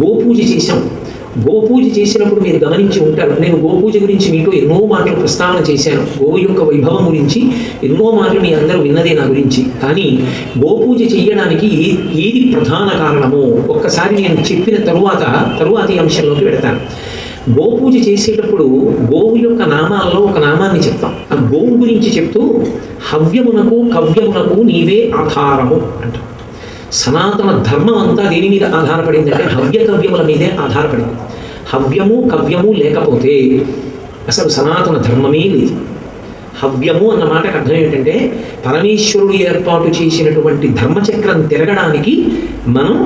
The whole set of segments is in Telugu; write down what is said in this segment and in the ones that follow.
గోపూజ చేశాం. గోపూజ చేసినప్పుడు మీరు గమనించి ఉంటారు, నేను గోపూజ గురించి మీతో ఎన్నో మాటలు ప్రస్తావన చేశాను. గోవు యొక్క వైభవం గురించి ఎన్నో మాటలు మీ అందరూ విన్నదే నా గురించి. కానీ గోపూజ చేయడానికి ఏది ప్రధాన కారణమో ఒక్కసారి నేను చెప్పిన తరువాతి అంశంలోకి పెడతాను. గోపూజ చేసేటప్పుడు గోవు యొక్క నామాల్లో ఒక నామాన్ని చెప్తాం. ఆ గోవు గురించి చెప్తూ హవ్యమునకు కవ్యమునకు నీవే ఆధారము అంటాం. సనాతన ధర్మం అంతా దేని మీద ఆధారపడిందంటే హవ్య కవ్యముల మీదే ఆధారపడింది. హవ్యము కవ్యము లేకపోతే అసలు సనాతన ధర్మమే లేదు. హవ్యము అన్న మాటకు అర్థం ఏంటంటే పరమేశ్వరుడు ఏర్పాటు చేసినటువంటి ధర్మచక్రం తిరగడానికి మనం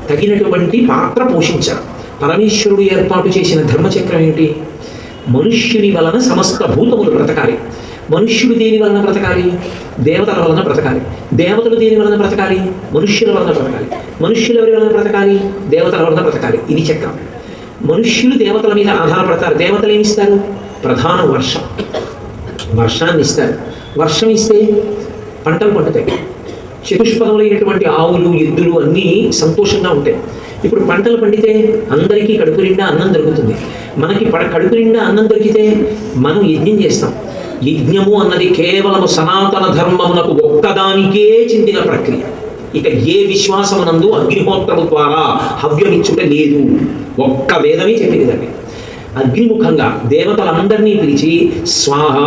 తగినటువంటి పాత్ర పోషించాలి. పరమేశ్వరుడు ఏర్పాటు చేసిన ధర్మచక్రం ఏంటి? మనుష్యుని వలన సమస్త భూతములు బ్రతకాలి. మనుష్యుడు దేని వలన బ్రతకాలి? దేవతల వలన బ్రతకాలి. దేవతలు దేని వలన బ్రతకాలి? మనుష్యుల వలన బ్రతకాలి. మనుష్యులు ఎవరి వలన బ్రతకాలి? దేవతల వలన బ్రతకాలి. ఇది చక్రం. మనుష్యులు దేవతల మీద ఆధారపడతారు. దేవతలు ఏమిస్తారు? ప్రధాన వర్షాన్ని ఇస్తారు. వర్షం ఇస్తే పంటలు పండుతాయి. చతుష్పదములైనటువంటి ఆవులు ఎద్దులు అన్నీ సంతోషంగా ఉంటాయి. ఇప్పుడు పంటలు పండితే అందరికీ కడుపు నిండా అన్నం దొరుకుతుంది. మనకి కడుపు నిండా అన్నం దొరికితే మనం యజ్ఞం చేస్తాం. యజ్ఞము అన్నది కేవలము సనాతన ధర్మమునకు ఒక్కదానికే చెందిన ప్రక్రియ. ఇక ఏ విశ్వాసమునందు అగ్నిహోత్రము ద్వారా హవ్యమిచ్చుట లేదు. ఒక్క వేదమే చెప్పింది దాన్ని. అగ్నిముఖంగా దేవతలందరినీ పిలిచి స్వాహ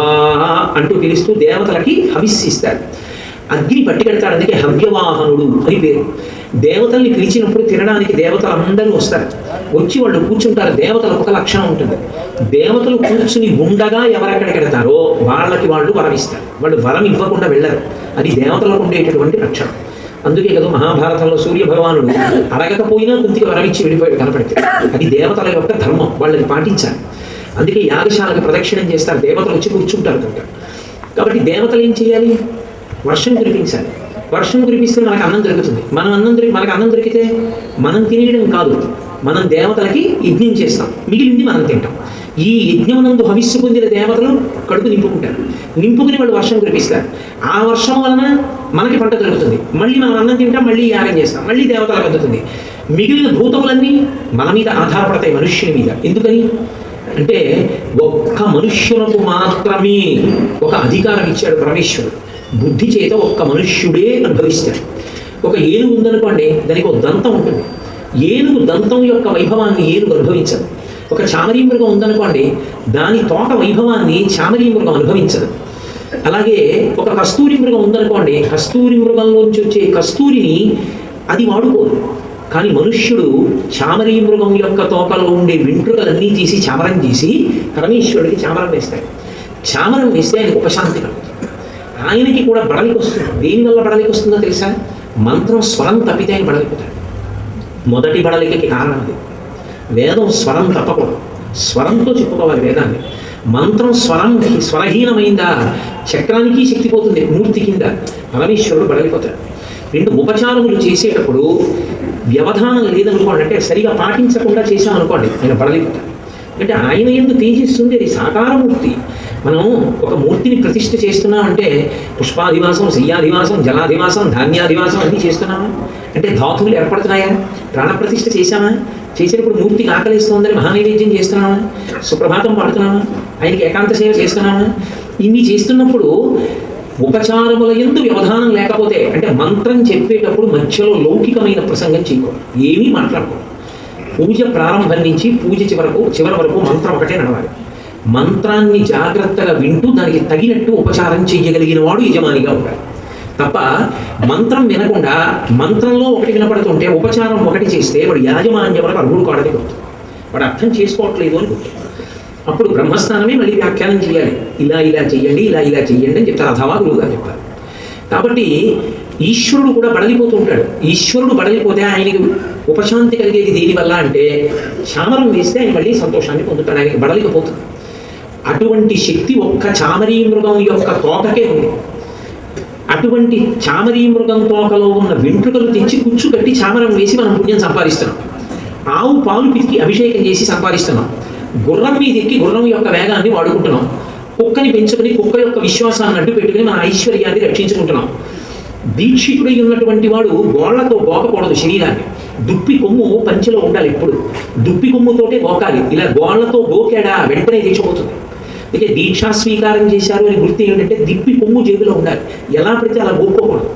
అంటూ పిలుస్తూ దేవతలకి హవిస్సిస్తారు. అగ్ని పట్టికెడతాడు. అందుకే హవ్యవాహనుడు అని పేరు. దేవతల్ని పిలిచినప్పుడు తినడానికి దేవతలందరూ వస్తారు. వచ్చి వాళ్ళు కూర్చుంటారు. దేవతలకు ఒక లక్షణం ఉంటుంది. దేవతలు కూర్చుని ఉండగా ఎవరెక్కడికి వెడతారో వాళ్ళకి వాళ్ళు వరం ఇస్తారు. వాళ్ళు వరం ఇవ్వకుండా వెళ్ళరు. అది దేవతలకు ఉండేటటువంటి లక్షణం. అందుకే కదా మహాభారతంలో సూర్య భగవానుడు అడగకపోయినా కుంతికి వరం ఇచ్చి వెళ్ళిపోయాడు కనపడితే. అది దేవతల యొక్క ధర్మం, వాళ్ళని పాటించాలి. అందుకే యాగశాలకు ప్రదక్షిణం చేస్తారు. దేవతలు వచ్చి కూర్చుంటారు కనుక. కాబట్టి దేవతలు ఏం చేయాలి? వర్షం కురిపించాలి. వర్షం కురిపిస్తే మనకు అన్నం దొరుకుతుంది. మనకు అన్నం దొరికితే మనం తినేయడం కాదు, మనం దేవతలకి యజ్ఞం చేస్తాం. మిగిలింది మనం తింటాం. ఈ యజ్ఞమునందు హవిస్సు పొందిన దేవతలు కడుపు నింపుకుంటారు. నింపుకుని వాళ్ళు వర్షం కురిపిస్తారు. ఆ వర్షం వలన మనకి పంట దొరుకుతుంది. మళ్ళీ మనం అన్నం తింటాం, మళ్ళీ యాగం చేస్తాం, మళ్ళీ దేవతలకు అందుతుంది. మిగిలిన భూతములన్నీ మన మీద ఆధారపడతాయి, మనుష్యుని మీద. ఎందుకని అంటే ఒక్క మనుష్యులకు మాత్రమే ఒక అధికారం ఇచ్చాడు పరమేశ్వరుడు. బుద్ధి చేత ఒక్క మనుష్యుడే అనుభవిస్తాడు. ఒక ఏనుగు ఉందనుకోండి, దానికి ఒక దంతం ఉంటుంది. ఏనుగు దంతం యొక్క వైభవాన్ని ఏనుగు అనుభవించదు. ఒక చామరీ మృగం ఉందనుకోండి, దాని తోక వైభవాన్ని చామరీ మృగం అనుభవించదు. అలాగే ఒక కస్తూరి మృగం ఉందనుకోండి, కస్తూరి మృగంలోంచి వచ్చే కస్తూరిని అది వాడుకోదు. కానీ మనుష్యుడు చామరీ మృగం యొక్క తోకలో ఉండే వెంట్రుకలన్నీ తీసి చామరం చేసి పరమేశ్వరుడికి చామరం వేస్తాడు. చామరం వేస్తే ఆయనకు ఉపశాంతి కలుగుతుంది. ఆయనకి కూడా బడలికి వస్తుంది. దేనివల్ల బడలికి వస్తుందో తెలుసా? మంత్రం స్వరం తప్పితే ఆయన బడలిపోతాడు. మొదటి బడలికి కారణం అది. వేదం స్వరం తప్పకూడదు. స్వరంతో చెప్పుకోవాలి వేదాన్ని. మంత్రం స్వరహీనమైందా చక్రానికి శక్తి పోతుంది. మూర్తి కింద పరమేశ్వరుడు బడలిపోతాడు. రెండు ఉపచారములు చేసేటప్పుడు వ్యవధానం లేదనుకోండి, అంటే సరిగా పాటించకుండా చేశామనుకోండి, ఆయన బడలిపోతాడు. అంటే ఆయన ఎందుకు తేజిస్తుంది? అది సాకారమూర్తి. మనం ఒక మూర్తిని ప్రతిష్ఠ చేస్తున్నామంటే పుష్పాధివాసం, శయ్యాధివాసం, జలాధివాసం, ధాన్యాధివాసం అన్నీ చేస్తున్నామా? అంటే ధాతువులు ఏర్పడుతున్నాయా? ప్రాణప్రతిష్ఠ చేశామా? చేసినప్పుడు మూర్తికి ఆకలిస్తోందని మహానైవేద్యం చేస్తున్నామా? సుప్రభాతం పాడుతున్నామా? ఆయనకి ఏకాంత సేవ చేస్తున్నామా? ఇన్ని చేస్తున్నప్పుడు ఉపచారముల యందు వ్యవధానం లేకపోతే, అంటే మంత్రం చెప్పేటప్పుడు మధ్యలో లౌకికమైన ప్రసంగం చేయకూడదు, ఏమీ మాట్లాడకూడదు. పూజ ప్రారంభం నుంచి పూజ చివరి వరకు మంత్రం ఒకటే నడవాలి. మంత్రాన్ని జాగ్రత్తగా వింటూ దానికి తగినట్టు ఉపచారం చేయగలిగిన వాడు యజమానిగా ఉండాలి. తప్ప మంత్రం వినకుండా మంత్రంలో ఒకటి వినపడుతుంటే ఉపచారం ఒకటి చేస్తే వాడు యాజమాన్యం వరకు అర్హుడు కాడని గుర్తు. వాడు అర్థం చేసుకోవట్లేదు అని గుర్తు. అప్పుడు బ్రహ్మస్థానమే మళ్ళీ వ్యాఖ్యానం చేయాలి. ఇలా చెయ్యండి, ఇలా చెయ్యండి అని చెప్తారు. అథవా గురువుగా చెప్తారు. కాబట్టి ఈశ్వరుడు కూడా బడలిపోతూ ఉంటాడు. ఈశ్వరుడు బడలిపోతే ఆయనకి ఉపశాంతి కలిగేది దేనివల్ల అంటే చామరం వేస్తే ఆయన మళ్ళీ సంతోషాన్ని పొందుతాడు. ఆయనకి బడలికపోతుంది. అటువంటి శక్తి ఒక్క చామరీ మృగం యొక్క తోకకే ఉంది. అటువంటి చామరీ మృగం తోకలో ఉన్న వెంట్రుకలు తెచ్చి కుచ్చు కట్టి చామరం వేసి మనం పుణ్యం సంపాదిస్తున్నాం. ఆవు పాలు పితికి అభిషేకం చేసి సంపాదిస్తున్నాం. గుర్రం మీద ఎక్కి గుర్రం యొక్క వేగాన్ని వాడుకుంటున్నాం. కుక్కని పెంచుకుని కుక్క యొక్క విశ్వాసాన్ని అడ్డు పెట్టుకుని మన ఐశ్వర్యాన్ని రక్షించుకుంటున్నాం. దీక్షితుడై ఉన్నటువంటి వాడు గోళ్లతో గోకకూడదు శరీరాన్ని. దుప్పి కొమ్ము పంచెలో ఉండాలి ఎప్పుడు. దుప్పి కొమ్ముతోటే గోకాలి. ఇలా గోళ్లతో గోకాడా వెంటనే దీక్షపోతుంది. అందుకే దీక్షా స్వీకారం చేశారు అని గుర్తు ఏంటంటే దిప్పి కొమ్ము జేబులో ఉండాలి. ఎలా పడితే అలా గోక్కోకూడదు.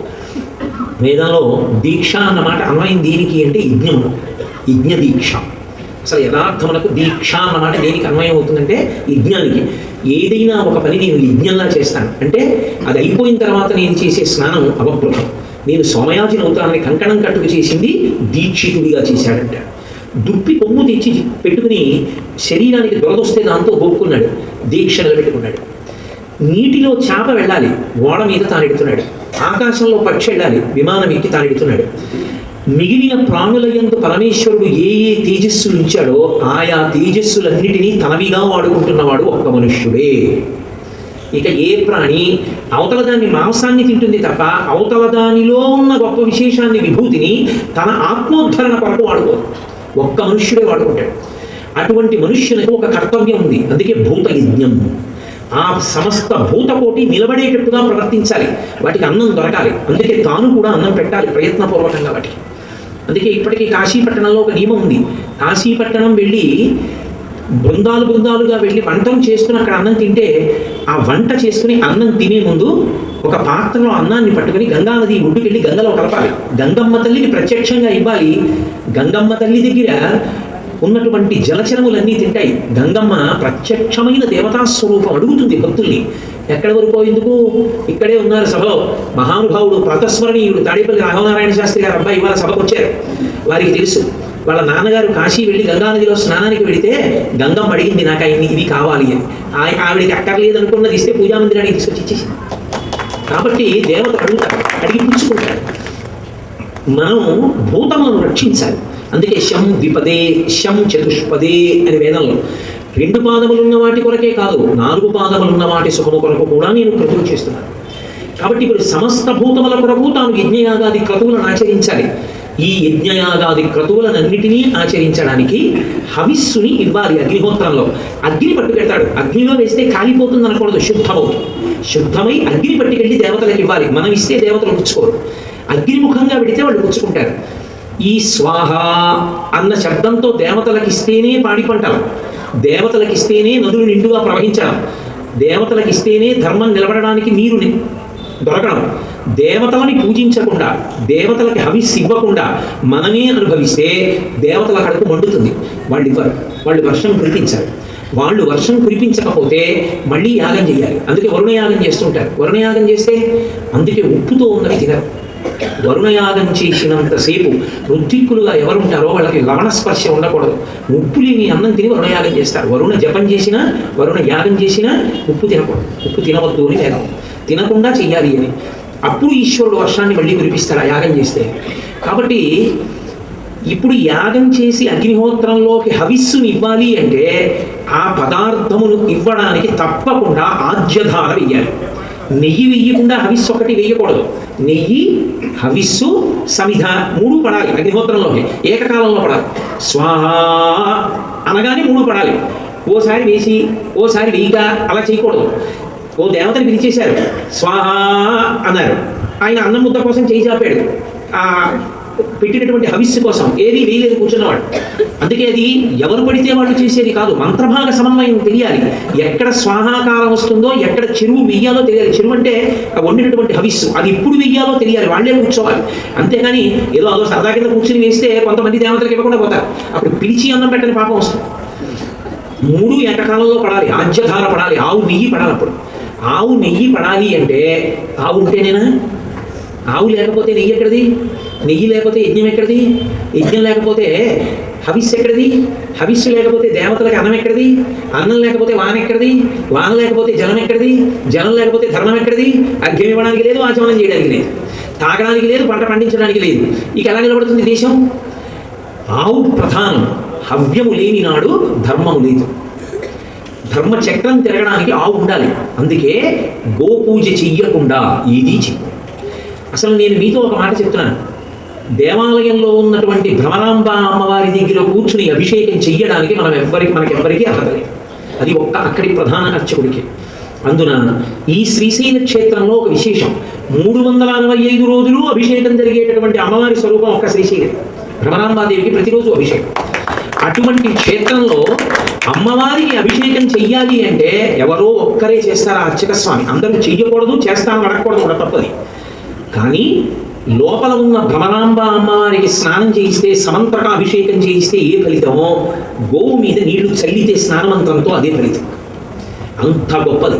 వేదంలో దీక్ష అన్నమాట అన్వయం దేనికి అంటే యజ్ఞమును, యజ్ఞ దీక్ష. అసలు యథార్థమునకు దీక్ష అన్నమాట దేనికి అన్వయం అవుతుందంటే యజ్ఞానికి. ఏదైనా ఒక పని నేను యజ్ఞంలా చేస్తాను అంటే అది అయిపోయిన తర్వాత నేను చేసే స్నానం అవకృతం. నేను సోమయాజిని అవుతానని కంకణం కట్టుకు చేసింది దీక్షితుడిగా చేశాడంట. దుప్పి కొమ్ము తెచ్చి పెట్టుకుని శరీరానికి దొరదొస్తే దాంతో గోక్కున్నాడు, దీక్ష నిలబెట్టుకున్నాడు. నీటిలో చేప వెళ్ళాలి, ఓడ మీద తానెడుతున్నాడు. ఆకాశంలో పక్షి వెళ్ళాలి, విమానం ఎక్కి తానెడుతున్నాడు. మిగిలిన ప్రాణుల యందు పరమేశ్వరుడు ఏ ఏ తేజస్సులు ఉంచాడో ఆయా తేజస్సులన్నిటినీ తనవిగా వాడుకుంటున్నవాడు ఒక్క మనుష్యుడే. ఇక ఏ ప్రాణి అవతల దాన్ని మాంసాన్ని తింటుంది తప్ప అవతల దానిలో ఉన్న గొప్ప విశేషాన్ని, విభూతిని తన ఆత్మోద్ధరణ కొరకు వాడుకోదు. ఒక్క మనుష్యుడే వాడుకుంటాడు. అటువంటి మనుష్యునికి ఒక కర్తవ్యం ఉంది. అందుకే భూత యజ్ఞం. ఆ సమస్త భూతకోటి నిలబడేటట్టుగా ప్రవర్తించాలి, వాటికి అన్నం దొరకాలి. అందుకే తాను కూడా అన్నం పెట్టాలి ప్రయత్నపూర్వకంగా వాటికి. అందుకే ఇప్పటికీ కాశీపట్టణంలో ఒక నియమం ఉంది. కాశీపట్టణం వెళ్ళి బృందాలు బృందాలుగా వెళ్ళి వంటలు చేసుకుని అక్కడ అన్నం తింటే ఆ వంట చేసుకుని అన్నం తినే ముందు ఒక పాత్రలో అన్నాన్ని పట్టుకుని గంగానది ఒడ్డుకెళ్ళి గంగలో కలపాలి. గంగమ్మ తల్లికి ప్రత్యక్షంగా ఇవ్వాలి. గంగమ్మ తల్లి దగ్గర ఉన్నటువంటి జలచరములన్నీ తింటాయి. గంగమ్మ ప్రత్యక్షమైన దేవతాస్వరూపం అడుగుతుంది భక్తుల్ని. ఎక్కడి వరకు ఎందుకు? ఇక్కడే ఉన్నారు సభలో మహానుభావుడు ప్రాతస్మరణీయుడు తాడేపల్లి రాఘవనారాయణ శాస్త్రి గారు అబ్బాయి ఇవాళ సభకు వచ్చారు. వారికి తెలుసు వాళ్ళ నాన్నగారు కాశీ వెళ్ళి గంగానదిలో స్నానానికి వెళితే గంగమ్మ అడిగింది నాకు ఇవి కావాలి అని. ఆవిడికి అక్కర్లేదు అనుకున్నది ఇస్తే పూజామందిరానికి తీసుకొచ్చి ఇచ్చేసింది. కాబట్టి దేవతలు అడుగుతారు, అడిగి పుచ్చుకుంటారు. మనం భూతములను రక్షించాలి. అందుకే శం ద్విపదే శం చతుష్పదే అని వేదంలో 2 పాదములున్న వాటి కొరకే కాదు 4 పాదములున్న వాటి సుఖము కొరకు కూడా నేను క్రతువు చేస్తున్నాను. కాబట్టి ఇప్పుడు సమస్త భూతముల కొరకు తాను యజ్ఞయాగాది క్రతువులను ఆచరించాలి. ఈ యజ్ఞయాగాది క్రతువులనన్నిటినీ ఆచరించడానికి హవిస్సుని ఇవ్వాలి. అగ్నిహోత్రంలో అగ్ని పట్టుకెడతాడు. అగ్నిలో వేస్తే కాలిపోతుంది అనకూడదు, శుద్ధమవుతుంది. శుద్ధమై అగ్ని పట్టుకెళ్ళి దేవతలకు ఇవ్వాలి. మనం ఇస్తే దేవతలు పుచ్చుకోరు. అగ్నిముఖంగా పెడితే వాళ్ళు పుచ్చుకుంటారు. ఈ స్వాహ అన్న శబ్దంతో దేవతలకు ఇస్తేనే పాడి పంటలు, దేవతలకు ఇస్తేనే నదులు నిండుగా ప్రవహించడం, దేవతలకు ఇస్తేనే ధర్మం నిలబడడానికి నీరు దొరకడం. దేవతలని పూజించకుండా దేవతలకి హవిస్సు ఇవ్వకుండా మనమే అనుభవిస్తే దేవతల కడుపు మండుతుంది. వాళ్ళు ఇవ్వరు. వాళ్ళు వర్షం కురిపించారు. వాళ్ళు వర్షం కురిపించకపోతే మళ్ళీ యాగం చేయాలి. అందుకే వరుణయాగం చేస్తుంటారు. వరుణయాగం చేస్తే అందుకే ఉప్పుతో ఉన్నవి తినరు. వరుణయాగం చేసినంతసేపు ఋత్విక్కులుగా ఎవరుంటారో వాళ్ళకి లవణ స్పర్శ ఉండకూడదు. ఉప్పు లేని అన్నం తిని వరుణయాగం చేస్తారు. వరుణ జపం చేసినా వరుణ యాగం చేసినా ఉప్పు తినకూడదు. ఉప్పు తినవద్దు అని వేదం. తినకుండా చెయ్యాలి అని. అప్పుడు ఈశ్వరుడు వర్షాన్ని మళ్ళీ కురిపిస్తాడు ఆ యాగం చేస్తే. కాబట్టి ఇప్పుడు యాగం చేసి అగ్నిహోత్రంలోకి హవిస్సుని ఇవ్వాలి అంటే ఆ పదార్థమును ఇవ్వడానికి తప్పకుండా ఆజ్యధార వెయ్యాలి. నెయ్యి వెయ్యకుండా హవిస్సు ఒకటి వేయకూడదు. నెయ్యి, హవిస్సు, సమిధ 3 పడాలి అగ్నిహోత్రంలోకి. ఏకకాలంలో పడాలి. స్వాహ అనగానే 3 పడాలి. ఓసారి వేసి ఓసారి వెయ్యిగా అలా చేయకూడదు. ఓ దేవతని పిలిచేశారు, స్వాహ అన్నారు. ఆయన అన్నం ముద్ద కోసం చేయి చాపాడు. ఆ పెట్టినటువంటి హవిస్సు కోసం ఏది వేయలేదు కూర్చున్నవాడు. అందుకే అది ఎవరు పడితే వాళ్ళు చేసేది కాదు. మంత్రభాగ సమన్వయం తెలియాలి. ఎక్కడ స్వాహాకారం వస్తుందో, ఎక్కడ చెరువు వెయ్యాలో తెలియాలి. చెరువు అంటే వండినటువంటి హవిస్సు అది ఇప్పుడు వెయ్యాలో తెలియాలి. వాళ్ళే కూర్చోవాలి. అంతేగాని ఏదో అదో సరదా కింద కూర్చుని వేస్తే కొంతమంది దేవతలకు ఇవ్వకుండా పోతారు. అప్పుడు పిలిచి అన్నం పెట్టని పాపం వస్తుంది. 3 ఏకకాలంలో పడాలి. ఆజ్యధార పడాలి. ఆవు నెయ్యి పడాలి. అప్పుడు ఆవు నెయ్యి పడాలి అంటే ఆవు ఉంటేనేనా? ఆవు లేకపోతే నెయ్యి ఎక్కడిది? నెయ్యి లేకపోతే యజ్ఞం ఎక్కడిది? యజ్ఞం లేకపోతే హవిస్సు ఎక్కడిది? హవిస్సు లేకపోతే దేవతలకు అన్నం ఎక్కడిది? అన్నం లేకపోతే వాన ఎక్కడిది? వాన లేకపోతే జలం ఎక్కడిది? జలం లేకపోతే ధర్మం ఎక్కడిది? అర్ఘ్యం ఇవ్వడానికి లేదు, ఆచమనం చేయడానికి లేదు, తాగడానికి లేదు, పంట పండించడానికి లేదు. ఇక ఎలా నిలబడుతుంది దేశం? ఆవు ప్రధానం. హవ్యము లేని నాడు ధర్మము లేదు. ధర్మ చక్రం తిరగడానికి ఆవు ఉండాలి. అందుకే గోపూజ చెయ్యకుండా ఏదీ చెయ్యి. అసలు నేను మీతో ఒక మాట చెప్తున్నాను. దేవాలయంలో ఉన్నటువంటి భ్రమరాంబ అమ్మవారి దగ్గర కూర్చుని అభిషేకం చెయ్యడానికి మనకెవ్వరికీ అర్హత లేదు. అది ఒక్క అక్కడి ప్రధాన అర్చకుడికి. అందున ఈ శ్రీశైల క్షేత్రంలో ఒక విశేషం. 365 రోజులు అభిషేకం జరిగేటటువంటి అమ్మవారి స్వరూపం ఒక్క శ్రీశైలం. భ్రమరాంబాదేవికి ప్రతిరోజు అభిషేకం. అటువంటి క్షేత్రంలో అమ్మవారికి అభిషేకం చెయ్యాలి అంటే ఎవరో ఒక్కరే చేస్తారు ఆ అర్చక స్వామి. అందరూ చెయ్యకూడదు, చేస్తాను అడగకూడదు కూడా తప్పది. కానీ లోపల ఉన్న భ్రమరాంబ అమ్మవారికి స్నానం చేయిస్తే, సమంత్రక అభిషేకం చేయిస్తే ఏ ఫలితమో గోవు మీద నీళ్లు చల్లితే స్నానమంతంతో అదే ఫలితం. అంత గొప్పది.